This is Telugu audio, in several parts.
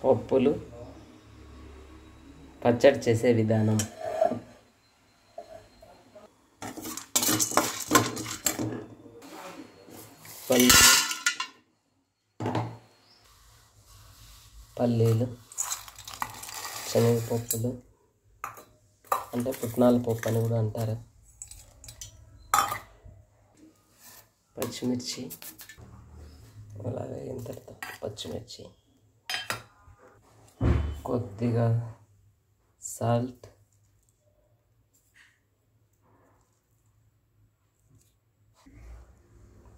పప్పులు, పచ్చడి చేసే విధానం. పల్లీలు, శనగపప్పులు అంటే పుట్నాల పప్పు అని కూడా అంటారు. పచ్చిమిర్చి, అలాగే ఇంతటితో పచ్చిమిర్చి, కొద్దిగా సాల్ట్,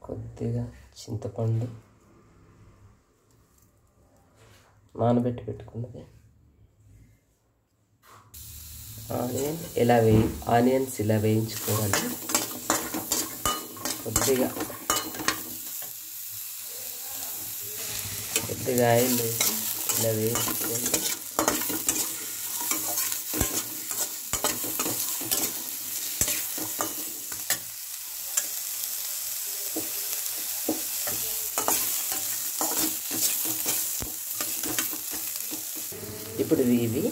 కొద్దిగా చింతపండు నానబెట్టి పెట్టుకున్నది, ఆనియన్స్ ఇలా వేయించుకోవాలి. కొద్దిగా ఆయిల్ వేసి ఇలా వేయించుకోండి. ఇప్పుడు ఇవి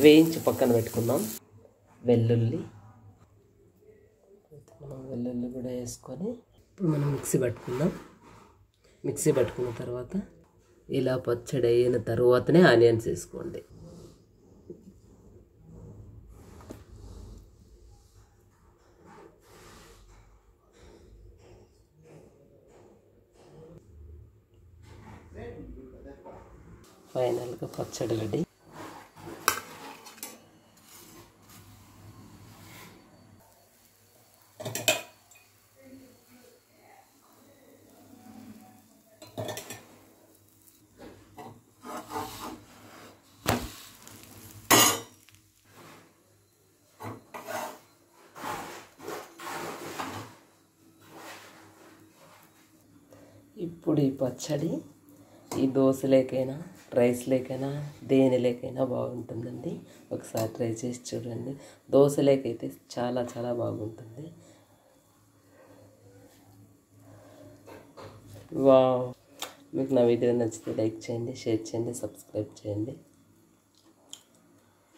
వేయించి పక్కన పెట్టుకుందాం. వెల్లుల్లి కూడా వేసుకొని ఇప్పుడు మనం మిక్సీ పట్టుకుందాం. మిక్సీ పట్టుకున్న తర్వాత ఇలా పచ్చడి అయిన తర్వాతనే ఆనియన్స్ వేసుకోండి. ఫైనల్గా పచ్చడి రెడీ. ఇప్పుడు ఈ పచ్చడి ఈ దోశలేకైనా రైస్లేకైనా దేనిలేకైనా బాగుంటుందండి. ఒకసారి ట్రై చేసి చూడండి. దోశలేకైతే చాలా చాలా బాగుంటుంది. వావ్! మీకు నా వీడియో నచ్చితే లైక్ చేయండి, షేర్ చేయండి, సబ్స్క్రైబ్ చేయండి.